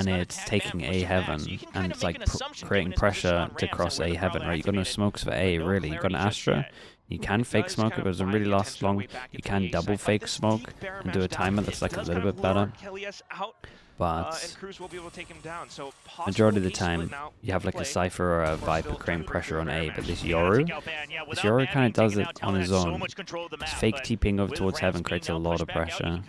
and it's taking A heaven, and it's like creating pressure to cross A heaven, right? You've got no smokes for A, really. You've got an Astra. You can fake smoke if it doesn't really last long. You can double fake smoke and do a timer that's like a little bit better. But majority of the time, you have like a Cypher or a Viper creating pressure on A, but this Yoru kind of does it on his own. His fake TPing over towards heaven creates a lot of pressure.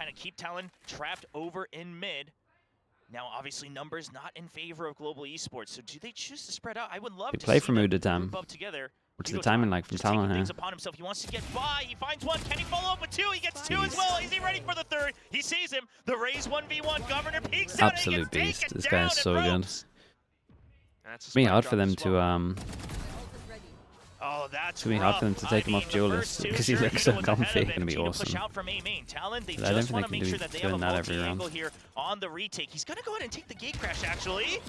Now, obviously, numbers not in favor of Global Esports. So, do they choose to spread out? I would love to play from Udadam. What's the timing like from Talon here? Upon himself. He wants to get by. He finds one. Can he follow up with two? He gets two as well. Is he ready for the third? He sees him. The Raze 1v1. Governor peeks out. Absolute beast. This guy is so good. It's gonna be hard for them to Oh, that's it's gonna be hard for them to take him off duelist because he looks so comfy. It's gonna be awesome. I don't think they can do doing that every round. On the retake, he's gonna go ahead and take the gate crash. Actually,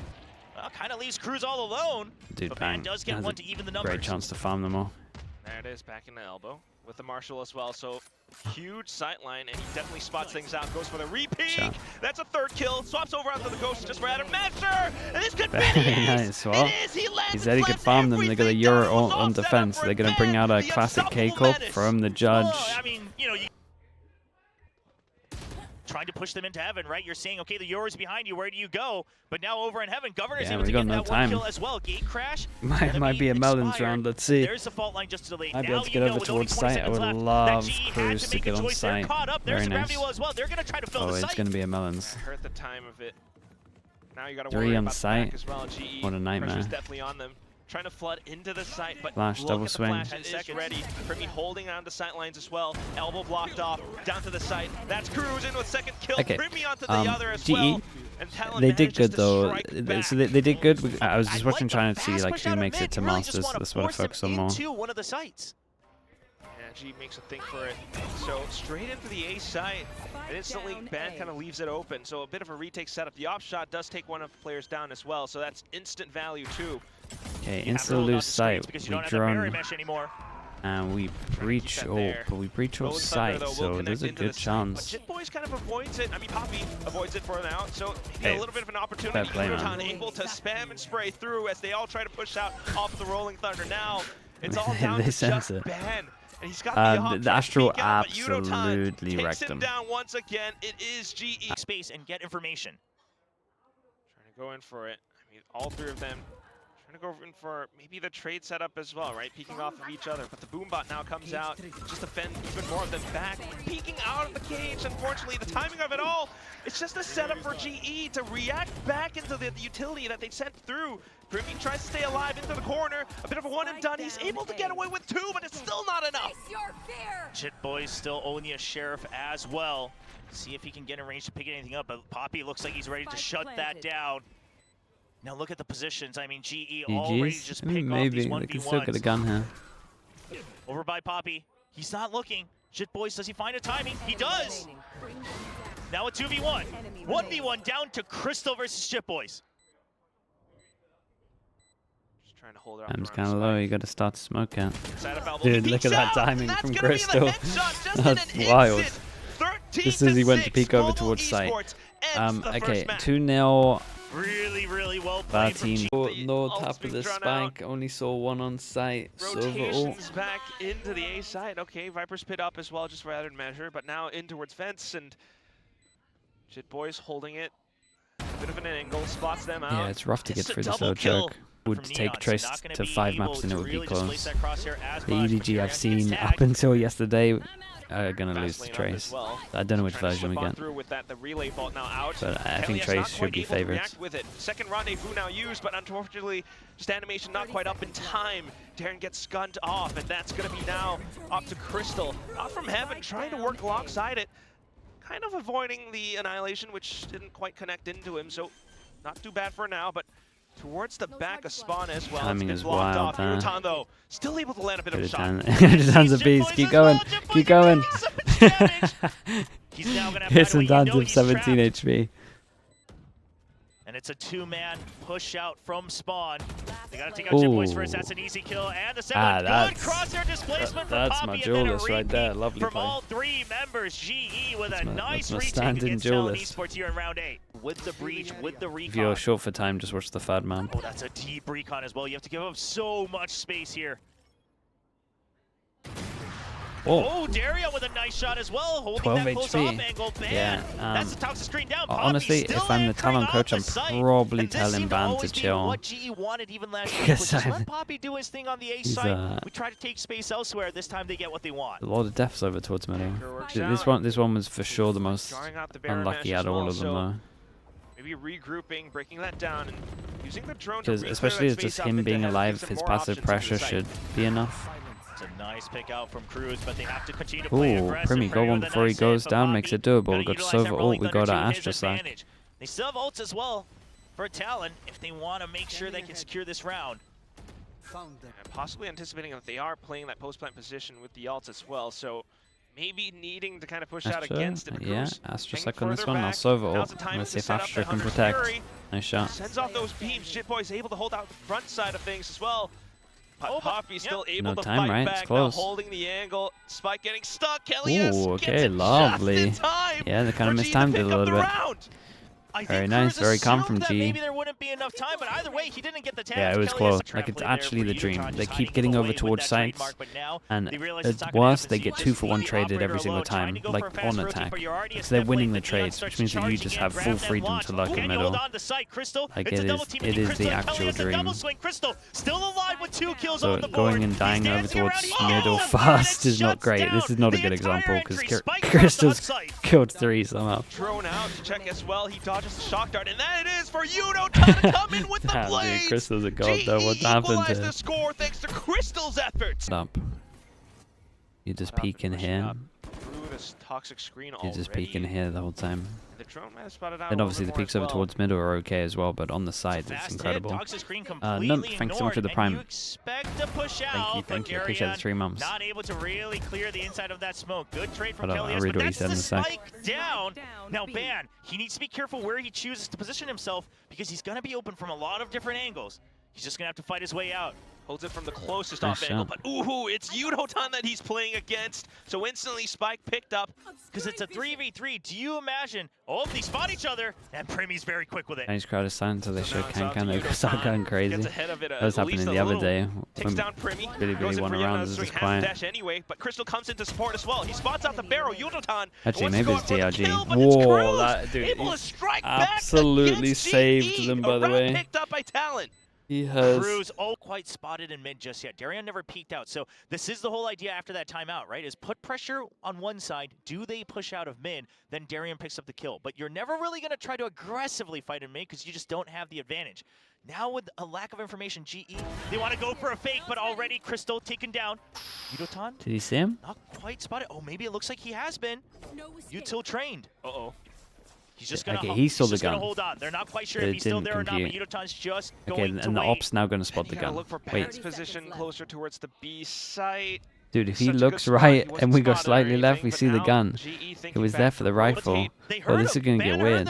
well, kind of leaves Cruz all alone. Dude, bang! Does get one to even the numbers. Great chance to farm them all. There it is, back in the elbow with the Marshall as well. So huge sight line, and he definitely spots things out. Goes for the repeat. That's a third kill. Swaps over onto the Ghost just for Adam Master. And this could be nice. Well, he said he could farm them. They got a Euro on defense. They're gonna bring out a classic Kickoff from the judge. I mean, you know, trying to push them into heaven, right? You're saying, okay, the Euro's behind you. Where do you go? But now over in heaven, Governor's able to get that one kill as well. Gate crash. Might be a Melons round. Let's see. There's the fault line just delayed. I'd be able to get over towards site. I would love Cruz to get on site. Very nice. Oh, it's going to be a Melons. I heard the time of it. Now you got to 3 on site. What a nightmare. Definitely on them. Trying to flood into the site, but flash, double swing. Ready. Primi holding on to sight lines as well. Elbow blocked off, down to the site. That's Cruz in with second kill. Okay. Primi onto the other as GE, well. And Talon they did good though. So they did good. I was just watching, trying to see like who makes it to Masters. That's what I focus on more. One of the sites. G makes a thing for it. So straight into the A site, and instantly Ban kind of leaves it open. So a bit of a retake setup. The off shot does take one of the players down as well, so that's instant value too. Okay, instantly lose sight. We drone and we breach all, but we breach all sight, so there's a good chance. But Boys kind of avoids it. I mean, Poppy avoids it for now, so a little bit of an opportunity. Proton able to spam and spray through as they all try to push out off of the Rolling Thunder. Now it's all down to just Ban. And he's got the Astral absolutely wrecked him. Down once again. It is GE. Space and get information. Trying to go in for it. I mean, all three of them trying to go in for maybe the trade setup as well, right? Peeking off of each other. But the Boombot now comes out, just defend even more of them back. Peeking out of the cage. Unfortunately, the timing of it all, it's just a setup for GE to react back into the utility that they sent through. Primi tries to stay alive into the corner. A bit of a one and done. He's able to get away with two, but it's still not enough. Jit Boys still only a sheriff as well. See if he can get in range to pick anything up, but Poppy looks like he's ready to shut that down. Now look at the positions. I mean, GE already just pick off these 1v1s. They can still get a gun here. Over by Poppy. He's not looking. Jit Boys, does he find a timing? He does. Now a 2v1. 1v1 down to Crystal versus Jit Boys. Trying to hold it Time's kind of low. You got to start to smoke out. Dude, look at that timing from Crystal. That's wild. Just as he went to peek over towards site. Okay, 2-0. Really well played. Team. No tap of the spike. Only saw one on site. Rotations back into the A side. Okay, Viper's pit up as well, just for added measure. But now in towards fence, and Jit Boys holding it. Bit of an angle, spots them out. Yeah, it's rough to get through this little choke. Would take Trace to 5 maps and it would be close. The EDG I've seen up until yesterday are going to lose to Trace. I don't know which version we get. But I think Trace should be favorites. Second rendezvous now used, but unfortunately, just animation not quite up in time. Darren gets gunned off, and that's going to be now up to Crystal. Out from heaven, trying to work alongside it. Kind of avoiding the annihilation, which didn't quite connect into him, so not too bad for now, but towards the back of spawn as well. Timing is wild, Utan, though, still able to land a bit of a shot. Utan's a beast. Keep going. Keep going. Here's some tons of 17 HP. And it's a 2-man push out from spawn. They gotta take out Jit Boys first. That's an easy kill. And the second good crosshair displacement from Poppy. That's my duelist right there. Lovely from play. all three members. GE with a nice retake against TALON Esports here in round 8. with the breach, with the recon. If you're short for time, just watch the third map. Oh, that's a deep recon as well. You have to give up so much space here. Oh, Dario with a nice shot as well, holding that close off angle. Man, yeah, that's the toxic screen down. Honestly, if I'm the Talon coach, I'm probably telling Ban to chill. What GE wanted even last year, just let Poppy do his thing on the A side. We try to take space elsewhere. This time they get what they want. A lot of deaths over towards middle. This one was for sure the most unlucky out of all of them, though. Maybe regrouping, breaking that down, and using the drone. Because especially as just him being alive, his passive pressure should be enough. It's a nice pick out from Cruz, but they have to continue to play aggressive. Primi, go one before he goes down, makes it doable. We got Sova ult, we got our Astra Slack. They still have ults as well for Talon if they want to make sure they can secure this round. And possibly anticipating that they are playing that post-plant position with the ults as well, so maybe needing to kind of push out against it. Yeah, Astra Slack on this one, now Sova ult. Let's see if Astra can protect. Nice shot. Sends off those beams. Jitboy's able to hold out the front side of things as well. Poppy's still able to fight back, now holding the angle. Spike getting stuck. Kellius okay, lovely. Yeah, they kind of mistimed it a little bit. Very nice, very calm from G. Maybe there wouldn't be enough time, but either way, he didn't get the tag. Yeah, it was close. Like, it's actually the dream. They keep getting over towards sites, and at worst, they get 2-for-1 traded every single time, like on attack. So they're winning the trades, which means that you just have full freedom to lurk in middle. Like, it is the actual dream. So going and dying over towards middle fast is not great. This is not a good example, because Crystal's killed 3 somehow. Drone out to check as well. He dodges the shock dart, and that it is for Yudo to come in with the blades. Crystal's a god though. What happened to the score thanks to Crystal's efforts. Up. You just peek in here. Toxic screen you just peek in here the whole time. The drone might have spotted out. And obviously the peeks over towards middle are okay as well, but on the side it's incredible. Thanks so much for the prime. Thank you. Appreciate the 3 months. Not able to really clear the inside of that smoke. Good trade from I'll read what he said in a sec. Down. Now Ban, he needs to be careful where he chooses to position himself because he's going to be open from a lot of different angles. He's just going to have to fight his way out. Holds it from the closest off angle, but ooh, it's Yudotan that he's playing against. So instantly Spike picked up because it's a 3v3. Do you imagine? Oh, they spot each other, and Primi's very quick with it. Chinese crowd is silent, so they should they start going crazy. That was happening the other day. Takes down Primi, really won around, is just quiet. Dash anyway, but Crystal comes in to support as well. He spots out the barrel. Yudotan. Actually, maybe it's DRG. Whoa, that dude absolutely saved them, by the way. Picked up by Talon. He has. Cruz, quite spotted in mid just yet. Darian never peeked out. So this is the whole idea after that timeout, right? Is put pressure on one side. Do they push out of mid? Then Darian picks up the kill. But you're never really going to try to aggressively fight in mid because you just don't have the advantage. Now with a lack of information, GE, they want to go for a fake, but already Crystal taken down. Yudotan? Did he see him? Not quite spotted. Oh, maybe it looks like he has been. Util trained. Uh-oh. He's just gonna, he saw the gun. Hold on. They're not quite sure if he's still there or not, but Yudotan's just going to and the op's now gonna spot the gun. Look for Parent's position closer towards the B site. Dude, if he looks right and we go slightly left, we see the gun. It was there for the rifle. Well, this is gonna get weird.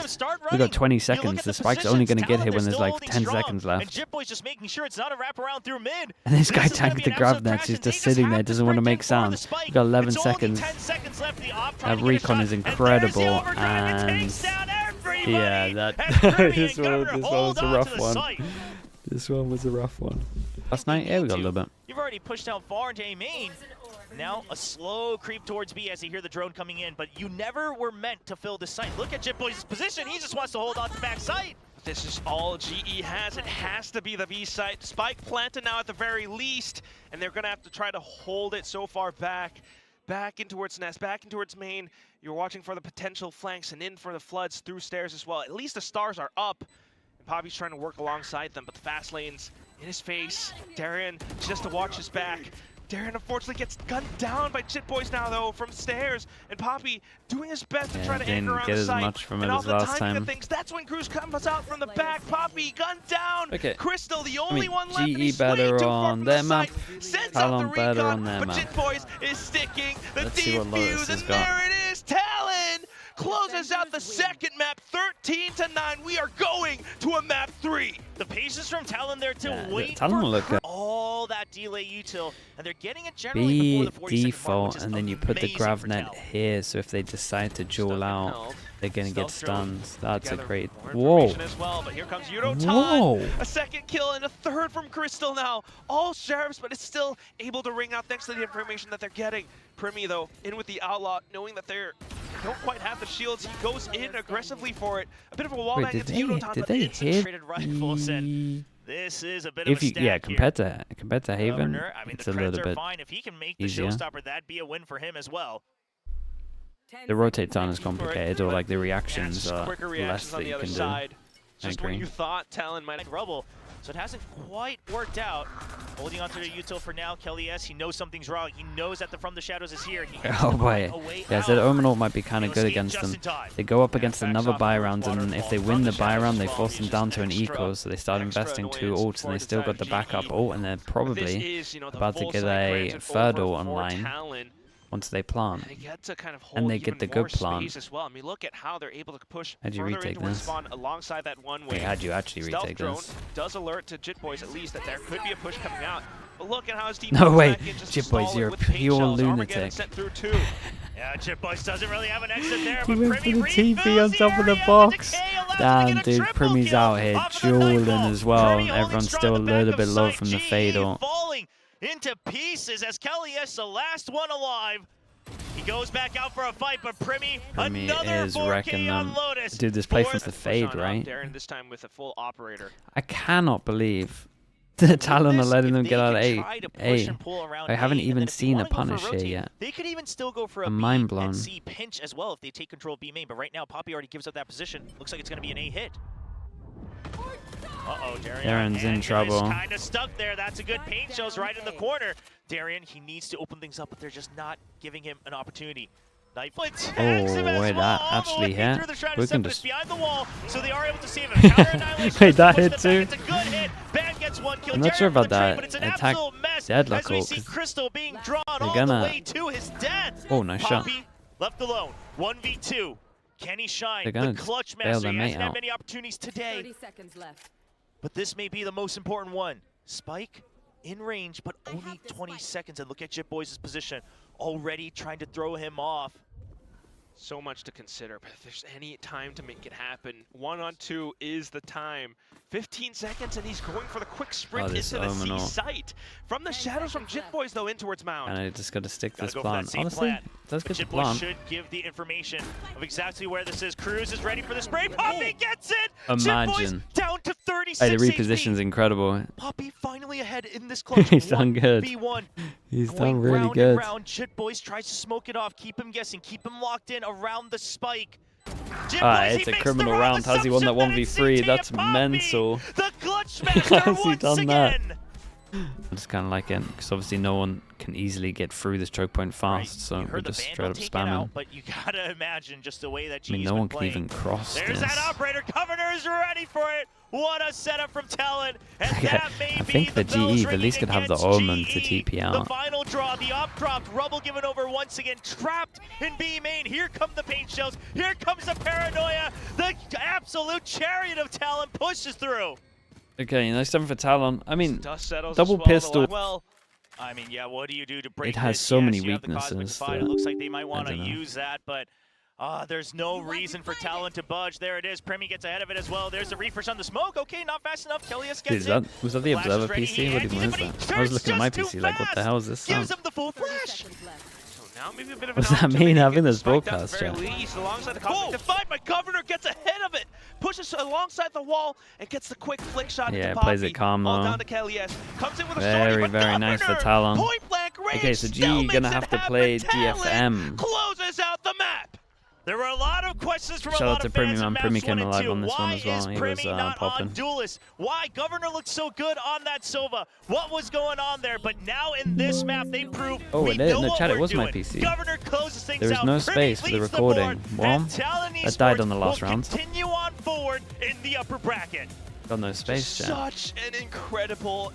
We got 20 seconds. The spike's only gonna get here when there's like 10 seconds left. Jitboy's just making sure it's not a wraparound through mid. And this guy tanked the grab next. He's just sitting there, doesn't want to make sound. We got 11 seconds. That recon is incredible, and yeah, this one was a rough one. This one was a rough one. Last night, yeah, we got a little bit. You've already pushed out far into A main. Now a slow creep towards B as you hear the drone coming in, but you never were meant to fill this site. Look at Jitboy's position. He just wants to hold on to back site. This is all GE has. It has to be the B site. Spike planted now at the very least, and they're going to have to try to hold it so far back in towards Nest, back in towards main. You're watching for the potential flanks and in for the floods through stairs as well. At least the stars are up. And Poppy's trying to work alongside them, but the fast lane's in his face. Darian just to watch his back. Darian unfortunately gets gunned down by Jitboys now though from stairs, and Poppy doing his best to try to anchor around the site. Much from and it off the last timing time. of things, that's when Cruz comes out from the back. Poppy gunned down. Okay. Crystal, the only one left. GE better on their map. Talon better on their but map. Jitboys is sticking the Let's see what Lotus has and got. there it is. Talon closes out the second map, 13-9. We are going to a map 3. The patience from Talon there to wait Talon for all that delay util, and they're getting it generally before the 40-second mark, default, and then you put the grav net here, so if they decide to duel out, They're gonna get stunned. That's a great. Whoa! Whoa! As well, but here comes Yudo Whoa! A second kill and a third from Crystal now. All sheriffs, but it's still able to ring out thanks to the information that they're getting. Primi though, in with the Outlaw, knowing that they don't quite have the shields. He goes in aggressively for it. A bit of a wall bang into Yudo. Did they hit? Rifles and this is a bit of a stack yeah, compared here. to Haven, I mean, it's the a little creds are bit fine. If he can make easier. the showstopper, that'd be a win for him as well. The rotate on is complicated, or like the reactions yeah, are quicker less reactions that on the you other can side. do. Just I when agree. you thought Talon might Rubble. So it hasn't quite worked out. Holding on to the util for now. Kelly S, he knows something's wrong. He knows that the From the Shadows is here. He Oh boy. Yeah, so the Omen might be kind of good against them. They go up against another buy round, and if they win the buy round, they force them down to an eco, so they start investing 2 ults, and they still got the backup ult, and they're probably about to get a third ult online once they plant. And they get the good plant. As well. I mean, look at how they're able to push How'd you retake this? alongside that one Wait, how'd you actually Stealth retake drone this? does alert to Jit Boys at least that there could be a push coming out. But look at how his team No comes way, back in just to Jit Boys, stall it you're a with paint pure shells. Armageddon lunatic. sent through too. Yeah, Chip Boys doesn't really have an exit there, He but went for Primi the TP on top of the box. Damn, dude, Primi's out here dueling as well. Everyone's still a little bit low from the fade ult. Falling into pieces as Kelly S, the last one alive. He goes back out for a fight, but Primi another is wrecking 4K on them. Lotus. Dude, this play from the fade, right? Darren this time with a full operator. I cannot believe the Talon are letting them get out of A. I haven't even seen a punish here yet. They could even still go for a I'm B mind blown. and C pinch as well if they take control of B main. But right now, Poppy already gives up that position. Looks like it's going to be an A hit. Uh-oh, Darren's in trouble. Kind of stuck there. That's a good paint shows right in the corner. Darian, he needs to open things up, but they're just not giving him an opportunity. Knife tags him as wait, well, that all the actually way hit? through the shroud We of can Sephiroth just... behind the wall, so they are able to save him. Counter annihilation. Wait, that Push hit the too? back. It's a good hit. Ban gets one kill. I'm not sure Darian about that. but it's an Attack absolute mess deadlock as we ult, see 'cause Crystal being drawn all gonna- the way to his death. Oh, nice shot. Poppy left alone. 1v2. Can he shine? They're gonna The clutch bail master. their He mate hasn't had out. many opportunities today. 30 seconds left. But this may be the most important one. Spike in range, but only 20 seconds. And look at Jit Boys' position. Already trying to throw him off. So much to consider, but if there's any time to make it happen, 1-on-2 is the time. 15 seconds, and he's going for the quick sprint this into the C Omenal. site. From the shadows from Jit Boys, though, in towards Mound. And I just got to stick Gotta this go for that plant. same Honestly, plant. that's good to Jit Boys plant. should give the information of exactly where this is. Cruz is ready for the spray. Poppy gets it! Jit Boys Imagine. down to 36 Hey, the HP. reposition's incredible. Poppy finally ahead in this clutch. He's done good. 1v1. He's Going done really round good. and round. Jit Boys tries to smoke it off, keep him guessing, keep him locked in around the spike. Jit Boys, It's he a makes criminal the round. Has he won that 1v3? CT That's of Poppy. mental. The clutch master Has he once done that? again. I just kind of like it, because obviously no one can easily get through this choke point fast, so You we're heard the just straight Vandal up take it spamming. out, but you gotta imagine just the way that I mean, G's no been one can playing. even cross There's this. that operator. Governor is ready for it. What a setup from Talon. And Yeah, that may I be think the bells GE at least ringing could have the against Omen to GE. TP The out. final draw, the op dropped, Rubble given over once again, trapped in B main. Here come the paint shells. Here comes the paranoia. The absolute chariot of Talon pushes through. Okay, nice time for Talon. I mean, Dust settles double as well, pistol. Well, I mean, yeah, what do you do to break It has this? so Yes, many you have the Cosmic weaknesses Divide. that- It looks like they might want I to don't know. use that, but there's no reason for Talon to budge. There it is. Primi gets ahead of it as well. There's the refresh on the smoke. Okay, not fast enough. Kellius gets Dude, it. was that the Flash is Observer ready. PC? He What even hands is it, but that? he I was turns looking at my just PC too like, what the fast. hell is this Gives sound? him the full 30 flash. seconds left. So now maybe a bit of What an does that opportunity mean, to having get the this spike down broadcast at the chat? very least, alongside the Cosmic Divide, but Governor gets ahead of it, pushes alongside the wall, and gets the quick flick shot Yeah, into plays Poppy. it calm All though. down to Kellius. Comes in with a Very, story, but very nice for Governor, Talon. point blank range, Okay, so still G makes gonna it have to happen. play Talon DFM. closes out the map. There were a lot of questions from Shout a out lot to of Primi, fans in man. maps Primi 1 came and alive 2. on this one Why as well. is He Primi was not popping. on Duelist? Why Governor looked so good on that Sova? What was going on there? But now in this map, they prove Oh, we it is. know No, what chat, it we're was my doing. PC. Governor closes things There was out. no Primi space for the leads recording. board, Well, and Talon that died on the Esports last will round. continue on forward in the upper bracket. Got no space, chat. Such an incredible